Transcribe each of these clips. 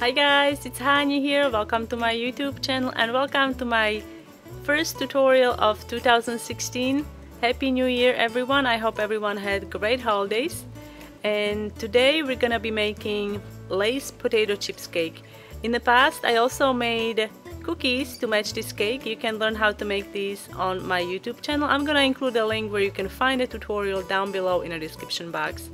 Hi guys, it's Hani here. Welcome to my YouTube channel and welcome to my first tutorial of 2016. Happy New Year everyone. I hope everyone had great holidays. And today we're gonna be making Lay's potato chips cake. In the past I also made cookies to match this cake. You can learn how to make these on my YouTube channel. I'm gonna include a link where you can find the tutorial down below in the description box.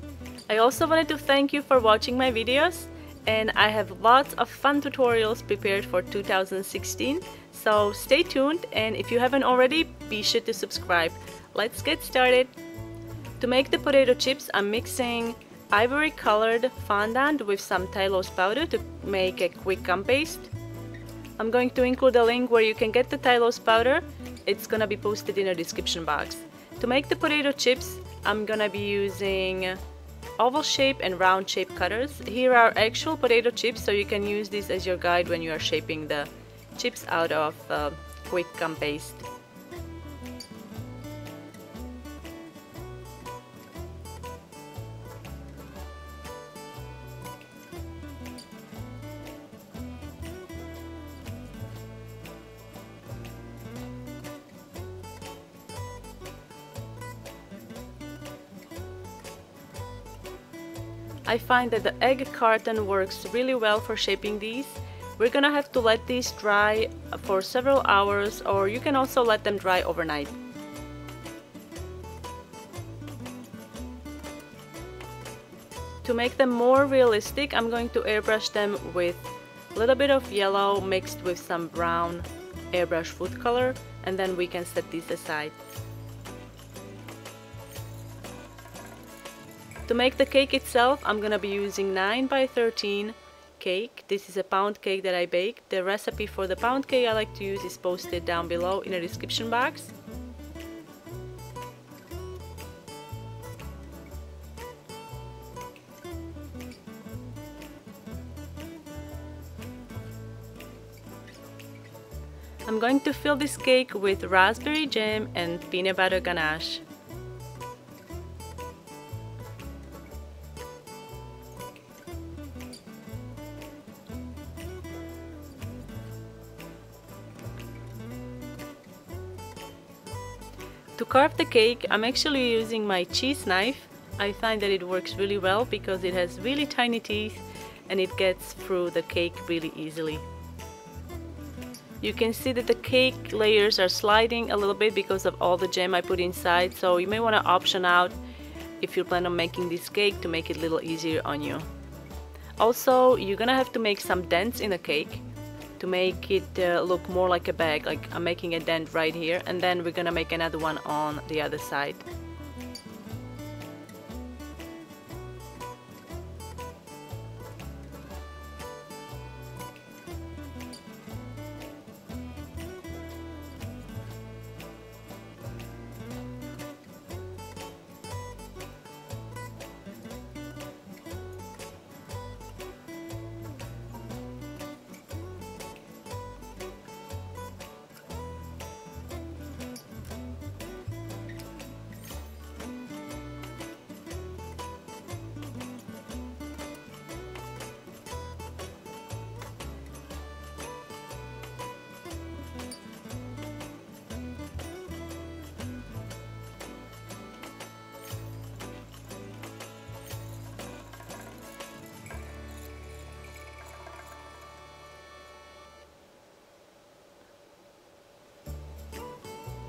I also wanted to thank you for watching my videos, and I have lots of fun tutorials prepared for 2016, so stay tuned, and if you haven't already, be sure to subscribe. Let's get started. To make the potato chips, I'm mixing ivory colored fondant with some TYLOSE powder to make a quick gum paste. I'm going to include a link where you can get the TYLOSE powder. It's gonna be posted in the description box. To make the potato chips, I'm gonna be using oval shape and round shape cutters. Here are actual potato chips, so you can use this as your guide when you are shaping the chips out of quick gum paste. I find that the egg carton works really well for shaping these. We're gonna have to let these dry for several hours, or you can also let them dry overnight. To make them more realistic, I'm going to airbrush them with a little bit of yellow mixed with some brown airbrush food color, and then we can set these aside. To make the cake itself, I'm gonna be using 9 by 13 cake. This is a pound cake that I baked. The recipe for the pound cake I like to use is posted down below in the description box. I'm going to fill this cake with raspberry jam and peanut butter ganache. To carve the cake, I'm actually using my cheese knife. I find that it works really well because it has really tiny teeth and it gets through the cake really easily. You can see that the cake layers are sliding a little bit because of all the jam I put inside, so you may want to option out if you plan on making this cake to make it a little easier on you. Also, you're gonna have to make some dents in the cake to make it look more like a bag. Like I'm making a dent right here, and then we're gonna make another one on the other side.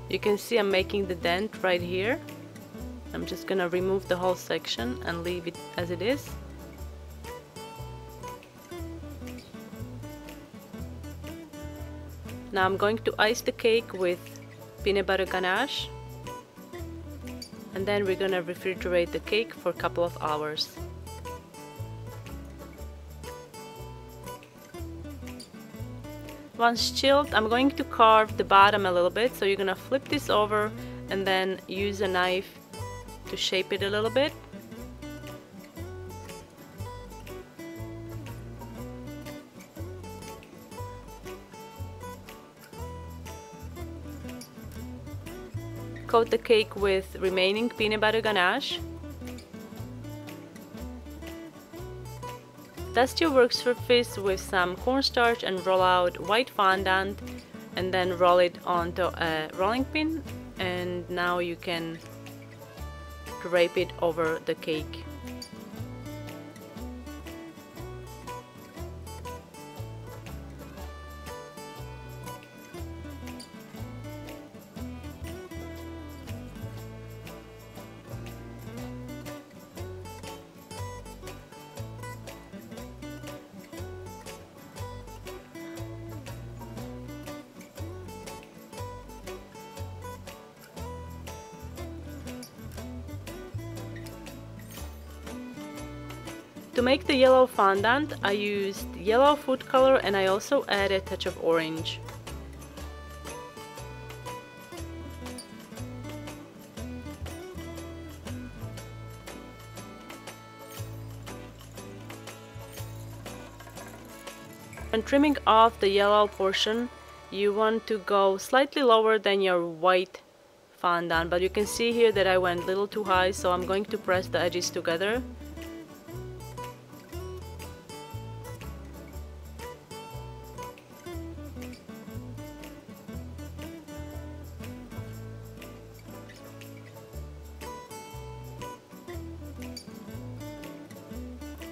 You can see I'm making the dent right here. I'm just gonna remove the whole section and leave it as it is. Now I'm going to ice the cake with peanut butter ganache, and then we're gonna refrigerate the cake for a couple of hours. Once chilled, I'm going to carve the bottom a little bit, so you're gonna flip this over and then use a knife to shape it a little bit. Coat the cake with remaining peanut butter ganache. Dust your work surface with some cornstarch and roll out white fondant, and then roll it onto a rolling pin, and now you can drape it over the cake. To make the yellow fondant, I used yellow food color and I also added a touch of orange. When trimming off the yellow portion, you want to go slightly lower than your white fondant, but you can see here that I went a little too high, so I'm going to press the edges together.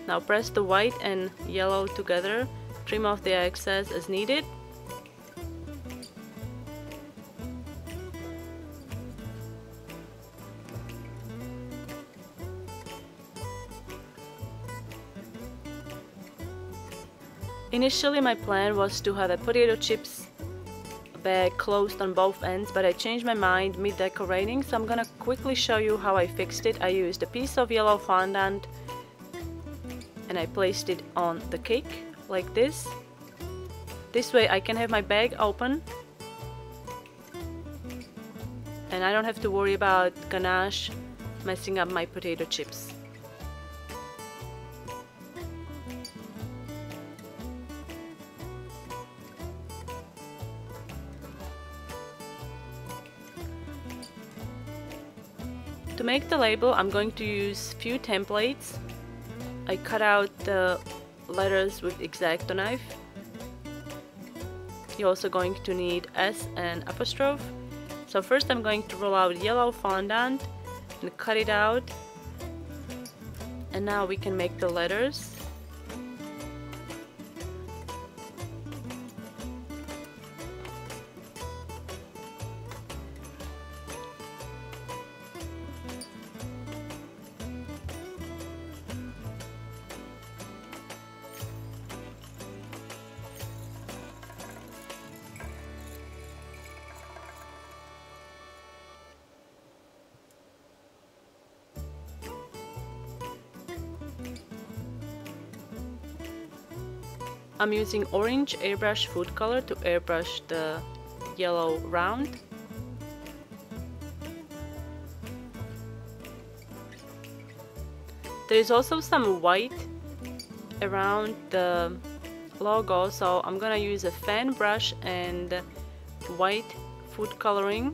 Now press the white and yellow together, trim off the excess as needed. Initially my plan was to have a potato chips bag closed on both ends, but I changed my mind mid-decorating, so I'm gonna quickly show you how I fixed it. I used a piece of yellow fondant and I placed it on the cake like this. This way I can have my bag open and I don't have to worry about ganache messing up my potato chips. To make the label, I'm going to use few templates. I cut out the letters with X-Acto knife. You're also going to need S and apostrophe. So first I'm going to roll out yellow fondant and cut it out. And now we can make the letters. I'm using orange airbrush food color to airbrush the yellow round. There is also some white around the logo, so I'm gonna use a fan brush and white food coloring.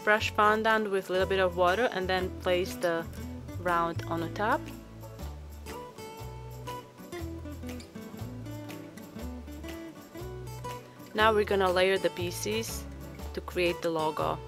Brush fondant with a little bit of water and then place the round on the top. Now we're gonna layer the pieces to create the logo.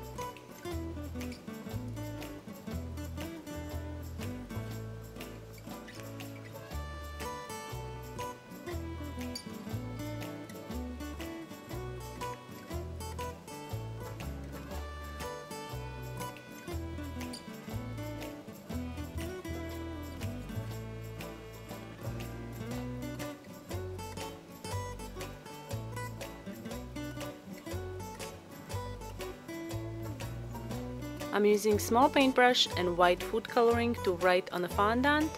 I'm using small paintbrush and white food coloring to write on the fondant.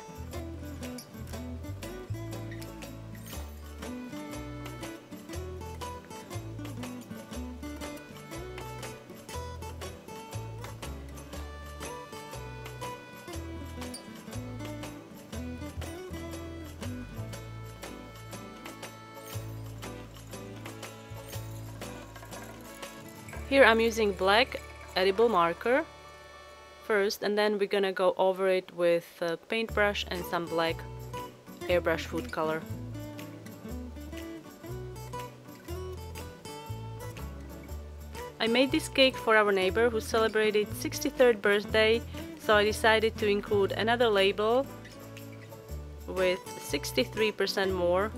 Here I'm using black edible marker first, and then we're gonna go over it with a paintbrush and some black airbrush food color. I made this cake for our neighbor who celebrated 63rd birthday, so I decided to include another label with 63% more.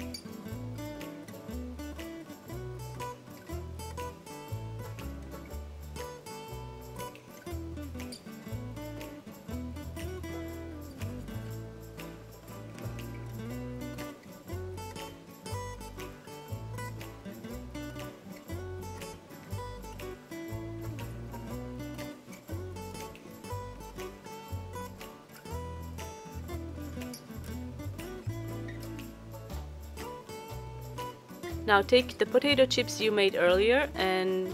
Now take the potato chips you made earlier and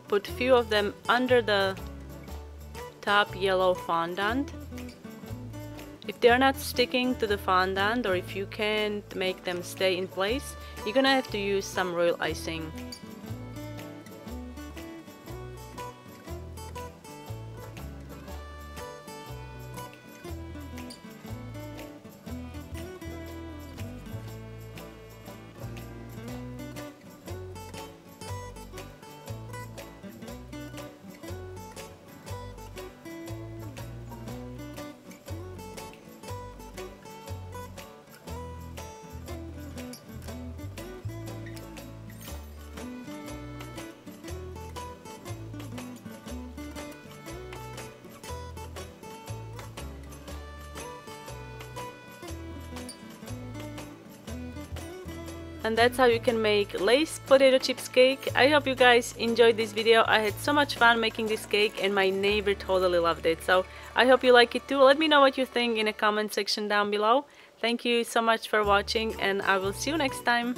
put few of them under the top yellow fondant. If they're not sticking to the fondant, or if you can't make them stay in place, you're gonna have to use some royal icing. And that's how you can make lace potato chips cake. I hope you guys enjoyed this video. I had so much fun making this cake and my neighbor totally loved it. So I hope you like it too. Let me know what you think in the comment section down below. Thank you so much for watching, and I will see you next time.